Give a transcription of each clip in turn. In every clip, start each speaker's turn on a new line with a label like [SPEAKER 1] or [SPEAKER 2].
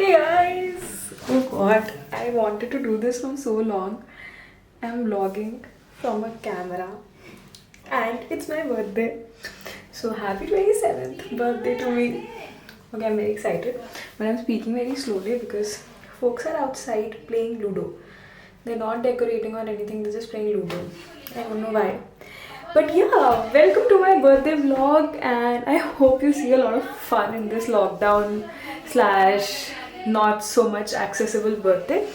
[SPEAKER 1] Hey guys! Oh god, I wanted to do this from so long. I'm vlogging from a camera and it's my birthday. So happy 27th birthday to me. Okay, I'm very excited, but I'm speaking very slowly because folks are outside playing Ludo. They're not decorating or anything, they're just playing Ludo. I don't know why. But yeah, welcome to my birthday vlog, and I hope you see a lot of fun in this lockdown slash not so much accessible birthday.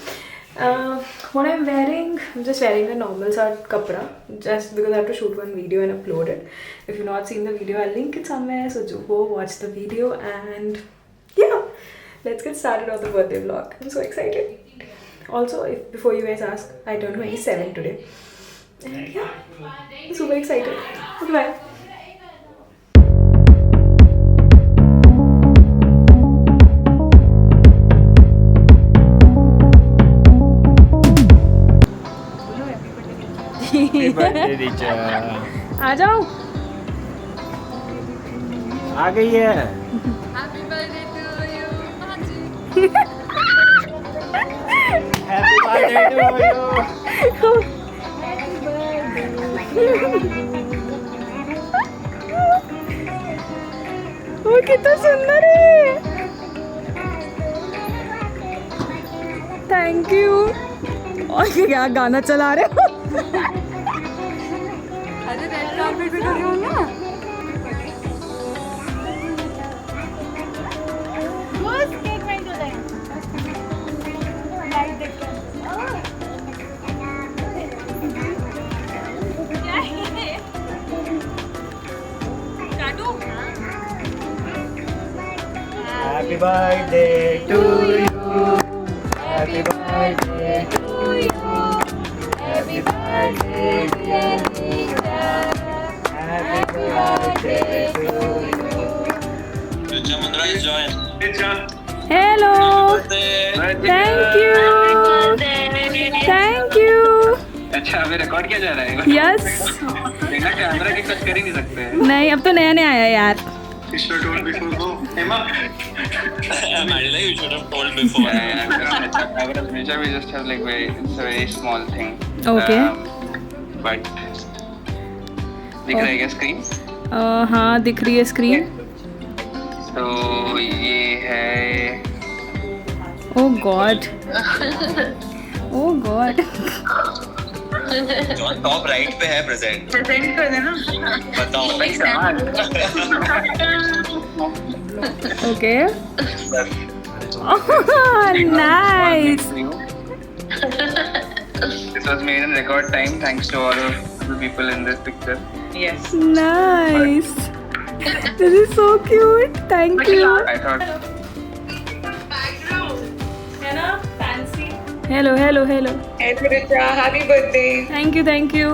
[SPEAKER 1] What I'm wearing, I'm just wearing a normal sort kapra just because I have to shoot one video and upload it. If you've not seen the video, I'll link it somewhere, so go watch the video. And yeah, let's get started on the birthday vlog. I'm so excited. Also, before you guys ask, I turned 27 today. And yeah, I'm super excited. Okay, bye.
[SPEAKER 2] Happy birthday Richa.
[SPEAKER 1] आ जाओ।
[SPEAKER 2] आ गई है।
[SPEAKER 3] Happy birthday to you, Maji.
[SPEAKER 2] Happy birthday to you।
[SPEAKER 1] वो कितना सुंदर है। Thank you. और ये क्या गाना चला रहे हो?
[SPEAKER 3] अरे रेड कार्पेट पे खड़े हो ना। बस केक में तो दे। लाइट देख के। क्या है? काटू?
[SPEAKER 2] Happy birthday to you। Happy birthday to you। Happy birthday dear Richa। Happy birthday to you।
[SPEAKER 4] Richa Mundra is joined. Richa.
[SPEAKER 1] Hello. Thank you. Thank you.
[SPEAKER 4] अच्छा अभी रिकॉर्ड किया जा रहा है।
[SPEAKER 1] यस।
[SPEAKER 4] बिना कैमरा के कुछ कर ही नहीं सकते।
[SPEAKER 1] नहीं, अब तो नया नया आया यार।
[SPEAKER 4] You should have told before. Go, Emma. Marilyn, you should have told before. Richa, we just have like it's a very small thing.
[SPEAKER 1] Okay.
[SPEAKER 4] But दिख रहा है क्या स्क्रीन?
[SPEAKER 1] हाँ, दिख रही है स्क्रीन।
[SPEAKER 4] तो ये है।
[SPEAKER 1] ओह गॉड। ओह गॉड।
[SPEAKER 5] जॉन टॉप राइट पे है प्रेजेंट
[SPEAKER 3] कर देना।
[SPEAKER 5] बताओ
[SPEAKER 1] okay. Nice.
[SPEAKER 4] This was made in record time thanks to all of the people in this picture.
[SPEAKER 3] Yes.
[SPEAKER 1] Nice. This is so cute. Thank you.
[SPEAKER 4] I thought
[SPEAKER 1] है ना fancy. Hello hello hello.
[SPEAKER 3] Happy Richa, happy birthday.
[SPEAKER 1] Thank you thank you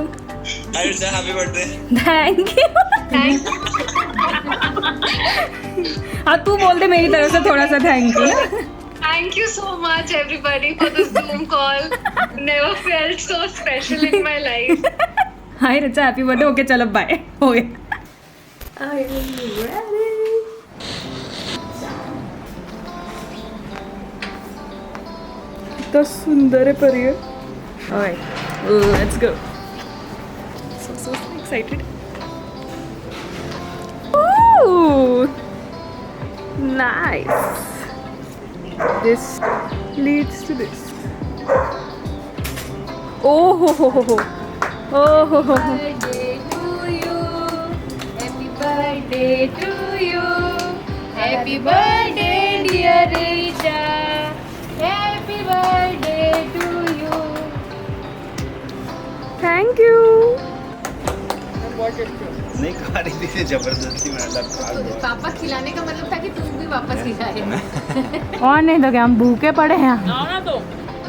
[SPEAKER 5] hi Richa happy birthday
[SPEAKER 1] thank you. हाँ, तू बोल दे मेरी तरफ से थोड़ा सा thank you.
[SPEAKER 3] Thank you so much everybody for this Zoom call. Never felt so special in my life.
[SPEAKER 1] Hi Richa, happy birthday. Okay चलो bye, हो गया। I am ready. कितना सुंदर है पर ये। Alright, let's go. So excited. Ooh, nice. This leads to this. Oh ho ho ho ho. Oh ho ho ho.
[SPEAKER 3] Birthday to you. Happy birthday to you. Happy birthday dear Richa. Happy birthday to you.
[SPEAKER 1] Thank you.
[SPEAKER 2] नहीं खा रही थी जबरदस्ती में अलग खा गया।
[SPEAKER 3] पापा खिलाने का मतलब था कि तुम भी वापस खिलाए।
[SPEAKER 1] और नहीं तो क्या, हम भूखे पड़े हैं।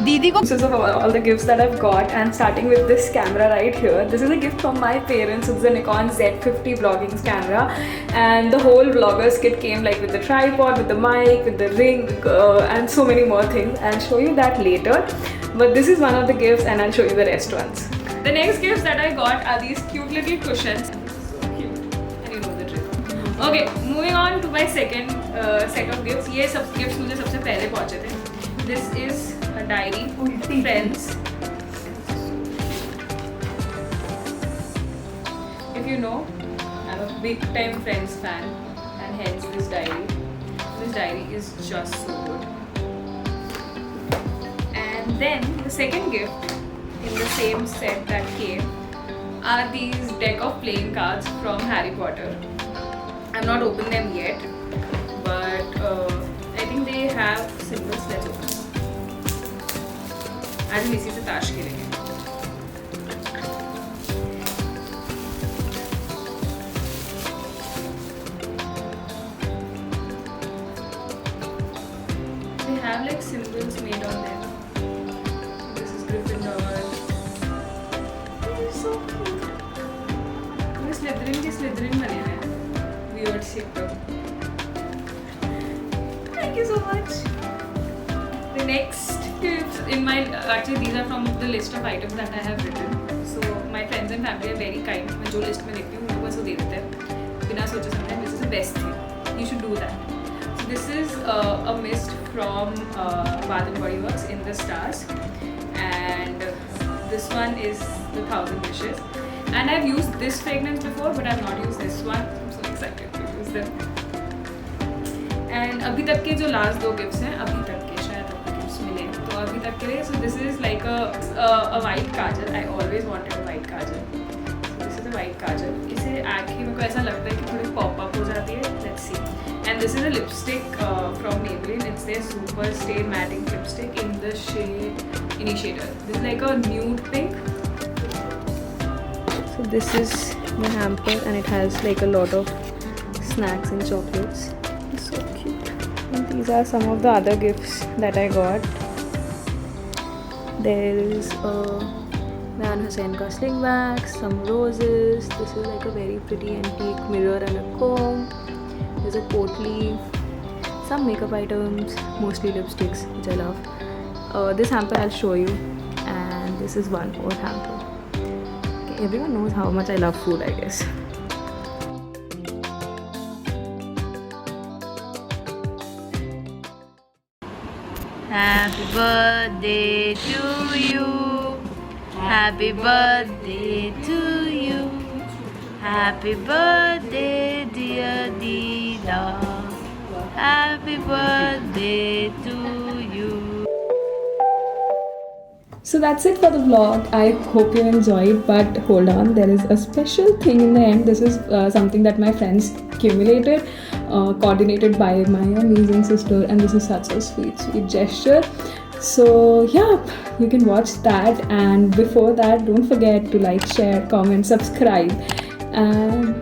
[SPEAKER 3] दीदी को
[SPEAKER 1] This is all the gifts that I've got, and starting with this camera right here. This is a gift from my parents. It's a Nikon Z50 vlogging camera, and the whole vlogger's kit came like with the tripod, with the mic, with the ring, and so many more things. I'll show you that later. But this is one of the gifts, and I'll show you the rest once. The next gifts that I got are these cute little cushions. So cute, and you know the trick. Okay, moving on to my second set of gifts. ये सब gifts मुझे सबसे पहले पहुंचे थे. This is a diary friends. If you know, I'm a big time Friends fan, and hence this diary. This diary is just so good. And then the second gift in the same set that came are these deck of playing cards from Harry Potter. I've not opened them yet, but I think they have symbols. Let's open. आज हम इसी से ताश खेलेंगे. They have like symbols made on them. This is Gryffindor. They're so cute. ये Slytherin के Slytherin बने हैं. Weird shape of. Thank you so much. The next gifts in my actually these are from the list of items that I have written. So my friends and family are very kind. मैं जो list में लिखती हूँ उनको बस वो दे देते हैं बिना सोचे समझे. This is the best thing. You should do that. So this is a mist from Bath and Body Works in the Stars, and this one is the 1000 Wishes. And I've used this fragrance before, but I've not used this one. I'm so excited to use them. And अभी तक के जो last दो gifts हैं, अभी तक के शायद आपको gifts मिले तो अभी तक के लिए. So this is like a white kajal. I always wanted a white kajal. So this is a white kajal. इसे आँखें मेरे को ऐसा लगता है कि थोड़ी pop up हो जाती है. Let's see. And this is a lipstick from Maybelline. It's their Super Stay Matting Lipstick in the shade Initiator. This is like a nude pink. So this is the hamper, and it has like a lot of snacks and chocolates. It's so cute. And these are some of the other gifts that I got. There is a Van Hussein ka sling bag, some roses. This is like a very pretty antique mirror and a comb. There's a coat leaf, some makeup items, mostly lipsticks, which I love. This hamper I'll show you, and this is one more hamper. Okay, everyone knows how much I love food, I guess.
[SPEAKER 6] Happy birthday to you. Happy birthday to you. Happy birthday, dear Dida. Happy birthday to you.
[SPEAKER 1] So that's it for the vlog. I hope you enjoyed, but hold on, there is a special thing in the end. This is something that my friends accumulated, coordinated by my amazing sister, and this is such a sweet gesture. So yeah, you can watch that, and before that, don't forget to like, share, comment, subscribe. And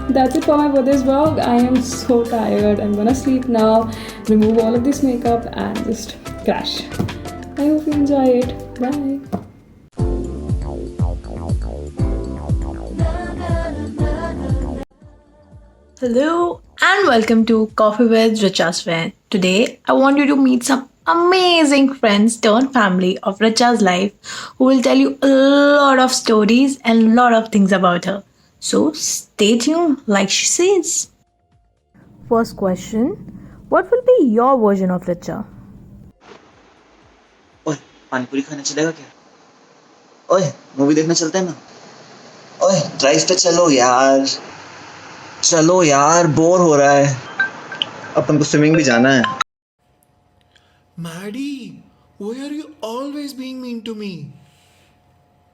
[SPEAKER 1] that's it for my birthday's vlog. I am so tired. I'm gonna sleep now, remove all of this makeup, and just crash. I hope you enjoy it. Bye.
[SPEAKER 6] Hello and welcome to Coffee with Richa's Friend. Today I want you to meet some amazing friends turned family of Richa's life who will tell you a lot of stories and a lot of things about her. So stay tuned like she says. First question, what will be your version of Richa?
[SPEAKER 7] ओए पानीपुरी खाने चलेगा क्या? ओए movie देखने चलते हैं ना? ओए ड्राइव पे चलो यार बोर हो रहा है. अपन को स्विमिंग भी जाना है.
[SPEAKER 8] Maddie, why are you always being mean to me?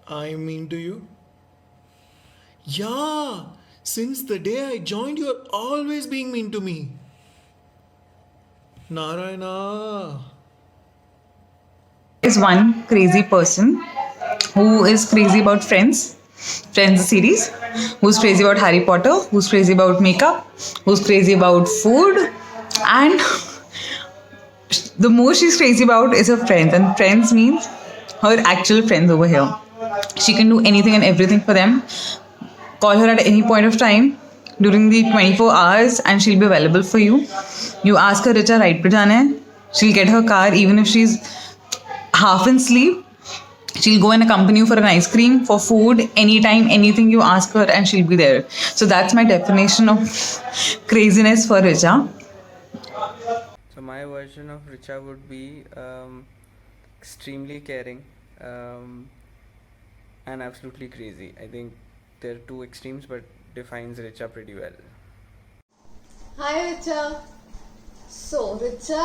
[SPEAKER 8] I'm mean to you? Yeah, since the day I joined, you're always being mean to me. Narayana.
[SPEAKER 9] Is one crazy person who is crazy about Friends the series, who's crazy about Harry Potter, who's crazy about makeup, who's crazy about food, and the most she's crazy about is her friends, and friends means her actual friends over here. She can do anything and everything for them. Call her at any point of time during the 24 hours and she'll be available for you. You ask her, Richa, right pe jana hai? She'll get her car even if she's half in sleep. She'll go and accompany you for an ice cream, for food, anytime, anything you ask her, and she'll be there. So that's my definition of craziness for Richa.
[SPEAKER 2] my version of Richa would be extremely caring and absolutely crazy. I think they're two extremes, but defines Richa pretty well.
[SPEAKER 10] Hi Richa. So Richa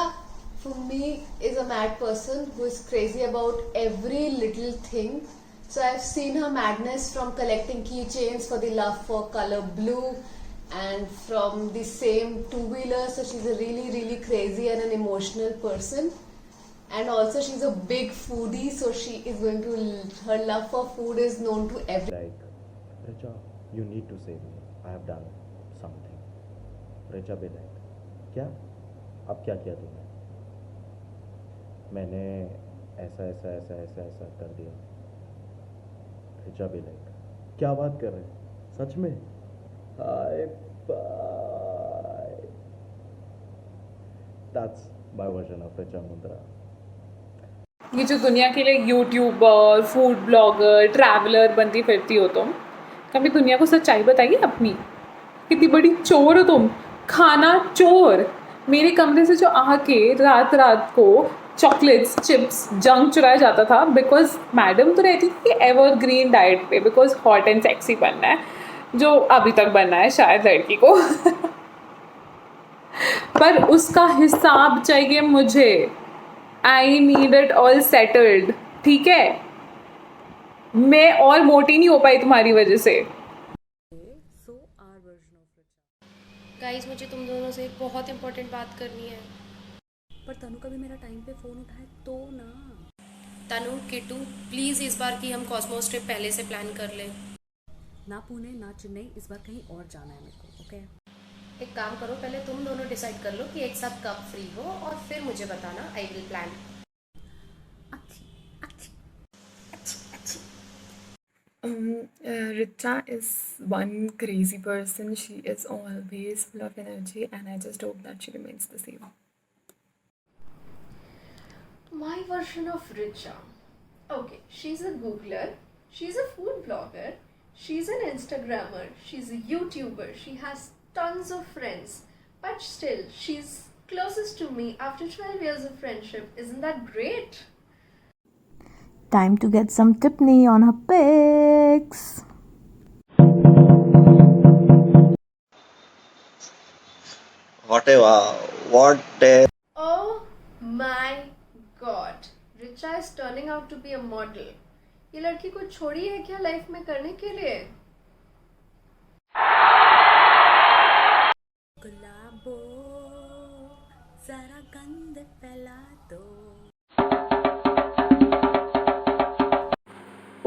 [SPEAKER 10] for me is a mad person who is crazy about every little thing. So I've seen her madness from collecting keychains for the love for color blue and from the same two-wheeler. So she's a really crazy and an emotional person. And also she's a big foodie, so she is going to, her love for food is known to everyone.
[SPEAKER 11] Like, Richa, you need to save me. I have done something. Richa be like, क्या? अब क्या किया तूने? मैंने ऐसा कर दिया. Richa be like, क्या बात कर रहे हैं? सच में? Hi, bye. That's my version of Richa Mundra.
[SPEAKER 1] ये जो दुनिया के लिए यूट्यूबर, फूड ब्लॉगर, ट्रैवलर बनती फिरती हो तुम, कभी दुनिया को सच्चाई बताइए अपनी. कितनी बड़ी चोर हो तुम, खाना चोर. मेरे कमरे से जो आके रात रात को चॉकलेट्स, चिप्स, जंक चुराया जाता था बिकॉज मैडम तो रहती थी एवरग्रीन डाइट पे, बिकॉज हॉट एंड सेक्सी बनना है, जो अभी तक बनना है शायद लड़की को. पर उसका हिसाब चाहिए मुझे. I need it all settled. ठीक है, मैं और मोटी नहीं हो पाई तुम्हारी वजह से.
[SPEAKER 3] गाइस, मुझे तुम दोनों से एक बहुत इंपॉर्टेंट बात करनी है.
[SPEAKER 1] पर तनु का भी मेरा टाइम पे फ़ोन उठाए तो ना.
[SPEAKER 3] तनु, किट्टू, प्लीज़ इस बार की हम कॉस्मोस ट्रिप पहले से प्लान कर लें.
[SPEAKER 1] ना पुणे ना चेन्नई, इस बार कहीं और जाना है मेरे को. ओके,
[SPEAKER 3] एक काम करो, पहले तुम दोनों डिसाइड कर लो कि एक साथ कब फ्री हो और फिर मुझे बताना. I will plan.
[SPEAKER 6] Richa is one crazy person. She is always full of energy, and I just hope that she remains the same.
[SPEAKER 10] My version of Richa. Okay, she's a Googler, she's a food blogger, she's an Instagrammer, she's a YouTuber, she has tons of friends, but still, she's closest to me after 12 years of friendship. Isn't that great?
[SPEAKER 6] Time to get some Tiffany on her pics.
[SPEAKER 7] Whatever. What a
[SPEAKER 10] Oh my god. Richa is turning out to be a model. ये लड़की को छोड़ी है क्या life में करने के लिए?
[SPEAKER 1] गुलाबो जरा गंध फैला दो.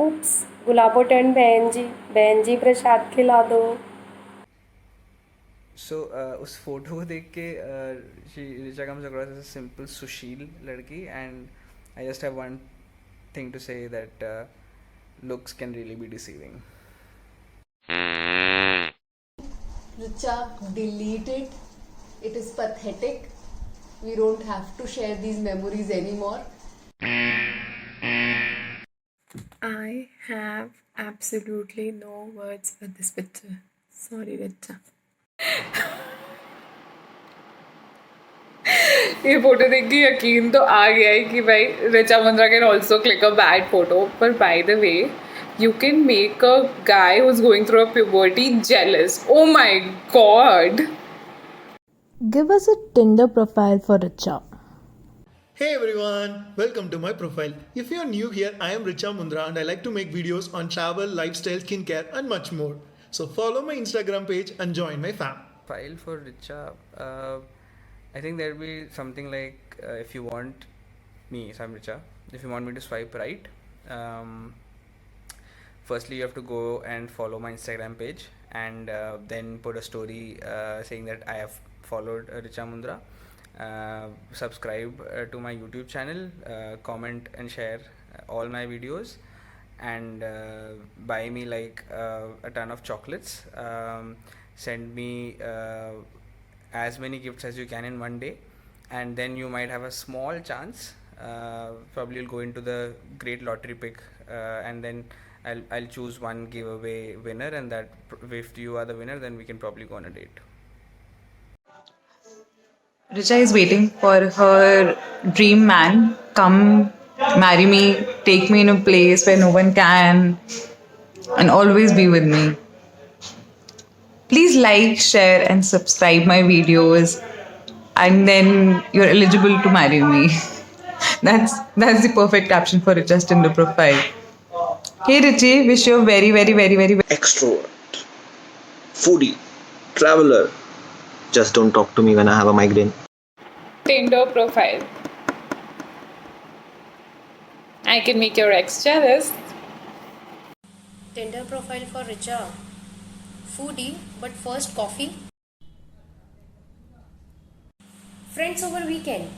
[SPEAKER 3] उप्स, गुलाबो टर्न बहन जी प्रसाद खिला दो.
[SPEAKER 2] So उस फोटो को देख के Richa comes across as a simple सुशील लड़की, and I just have one thing to say that looks can really be deceiving.
[SPEAKER 10] Richa, delete it. It is pathetic. We don't have to share these memories anymore.
[SPEAKER 6] I have absolutely no words for this picture. Sorry, Richa.
[SPEAKER 1] ये photo देख के यकीन तो आ गया है कि भाई Richa Mundra can also click a bad photo. पर by the way, you can make a guy who's going through a puberty jealous. Oh my god.
[SPEAKER 6] Give us a Tinder profile for Richa.
[SPEAKER 8] Hey everyone, welcome to my profile. If you are new here, I am Richa Mundra and I like to make videos on travel, lifestyle, skincare and much more. So follow my Instagram page and join my fam.
[SPEAKER 2] File for Richa, I think there'll be something like if you want me, so I'm Richa, if you want me to swipe right, firstly you have to go and follow my Instagram page and then put a story saying that I have followed Richa Mundra. Subscribe to my YouTube channel, comment and share all my videos, and buy me like a ton of chocolates. Send me as many gifts as you can in one day, and then you might have a small chance. Probably you'll go into the great lottery pick, and then I'll choose one giveaway winner, and that if you are the winner, then we can probably go on a date.
[SPEAKER 9] Richa is waiting for her dream man. Come, marry me, take me in a place where no one can, and always be with me. Please like, share, and subscribe my videos, and then you're eligible to marry me. That's the perfect caption for Richa's Tinder profile. Hey Richie, wish you a very, very, very, very,
[SPEAKER 7] Extrovert, foodie, traveler. Just don't talk to me when I have a migraine.
[SPEAKER 12] Tinder profile. I can make your ex jealous.
[SPEAKER 13] Tinder profile for Richa. Foodie, but first coffee. Friends over weekend.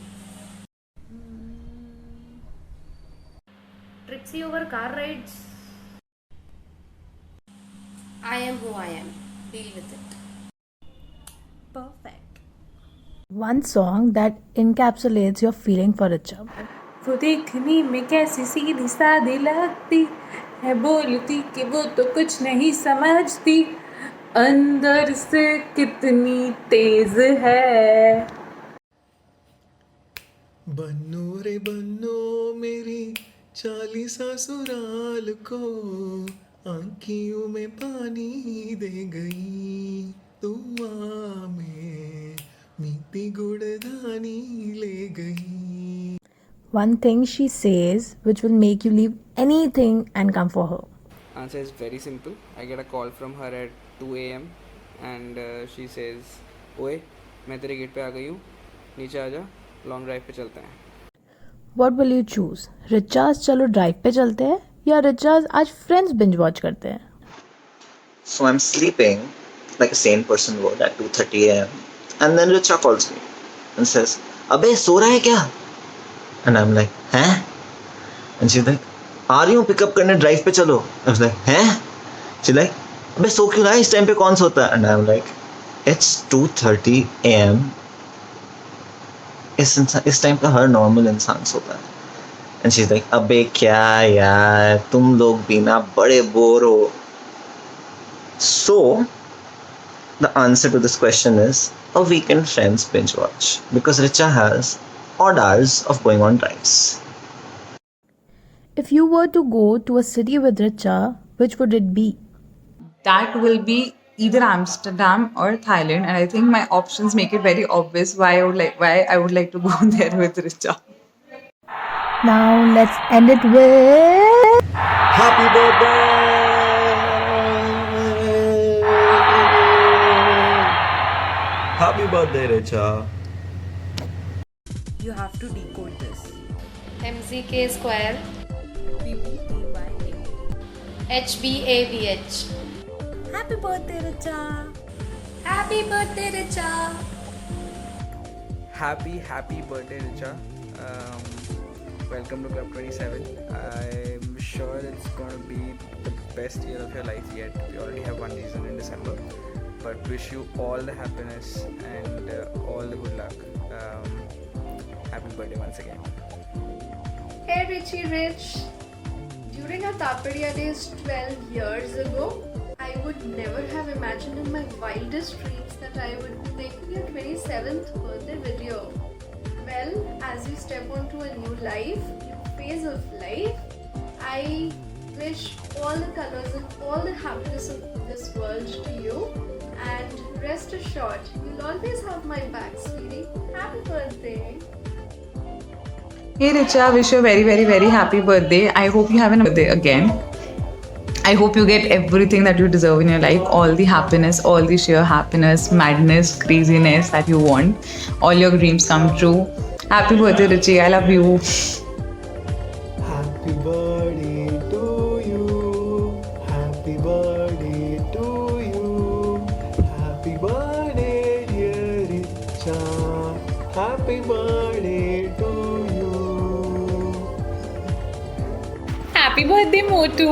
[SPEAKER 13] Tripsy over car rides. I am who I am. Deal with it.
[SPEAKER 6] Perfect. One song that encapsulates your feeling for Richa.
[SPEAKER 12] वो देखने में कैसी सीधी सादी लगती है, बोलती कि वो तो कुछ नहीं समझती, अंदर से कितनी तेज है.
[SPEAKER 8] बन्नो रे बन्नो मेरी चाली ससुराल को, आँखियों में पानी दे गई दुआ में, मीठी गुड़धानी ले गई.
[SPEAKER 6] One thing she says which will make you leave anything and come for her.
[SPEAKER 2] Answer is very simple. I get a call from her at 2 a.m. and she says, ओए मैं तेरे गेट पे आ गई हूँ, नीचे आ जा, लॉन्ग ड्राइव पे चलते हैं.
[SPEAKER 6] What will you choose? Richa's चलो ड्राइव पे चलते हैं या Richa's आज फ्रेंड्स बिंज वॉच करते हैं?
[SPEAKER 7] So I'm sleeping like a sane person would at 2:30 a.m. and then Richa calls me and says, अबे सो रहा है क्या? And I'm like, हैं? And she's like, आ रही हूँ पिकअप करने, ड्राइव पे चलो. I was like, हैं? She's like, अबे सो क्यों रहा है, इस टाइम पे कौन सोता है? And I'm like, it's 2:30 a.m. इस टाइम पे हर नॉर्मल इंसान सोता है. And she's like, अबे क्या यार, तुम लोग भी ना बड़े बोर हो. So the answer to this question is a weekend friends binge watch, because Richa has odd hours of going on drives.
[SPEAKER 6] If you were to go to a city with Richa, which would it be?
[SPEAKER 9] that will be either Amsterdam or Thailand, and I think my options make it very obvious why I would like to go there with Richa.
[SPEAKER 6] Now let's end it with
[SPEAKER 11] Happy birthday! Happy birthday, Richa.
[SPEAKER 13] You have to decode this. MZK square. HBAVH. Happy birthday, Richa. Happy birthday, Richa.
[SPEAKER 2] Happy birthday, Richa. Welcome to Club 27. I'm sure it's going to be the best year of your life yet. We already have one season in December, but wish you all the happiness and all the good luck. Happy birthday once again.
[SPEAKER 10] Hey Richie Rich. During our Tapadia days 12 years ago, I would never have imagined in my wildest dreams that I would be making your 27th birthday video. Well, as you step onto a new life, new phase of life, I wish all the colors and all the happiness of this world to you. And rest assured, you'll always have my back, sweetie. Happy birthday!
[SPEAKER 9] Hey Richa, wish you a very, very, very happy birthday. I hope you have a birthday again. I hope you get everything that you deserve in your life. All the happiness, all the sheer happiness, madness, craziness that you want. All your dreams come true. Happy birthday, Richie. I love you.
[SPEAKER 8] Happy birthday to you. Happy birthday to you. Happy birthday, dear Richa. Happy birthday to you.
[SPEAKER 12] Happy birthday मोटू.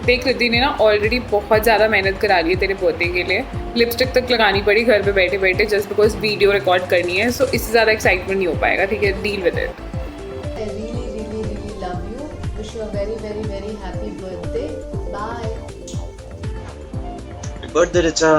[SPEAKER 12] देख रिद्धि ने ना already बहुत ज़्यादा मेहनत करा ली है तेरे बर्थडे के लिए. लिपस्टिक तक लगानी पड़ी घर पे बैठे बैठे जस्ट बिकॉज वीडियो रिकॉर्ड करनी है. सो इससे ज़्यादा एक्साइटमेंट नहीं हो पाएगा. ठीक है, deal with it.
[SPEAKER 10] I really love you. Wish you a very happy birthday. Bye.
[SPEAKER 7] Happy birthday, Richa.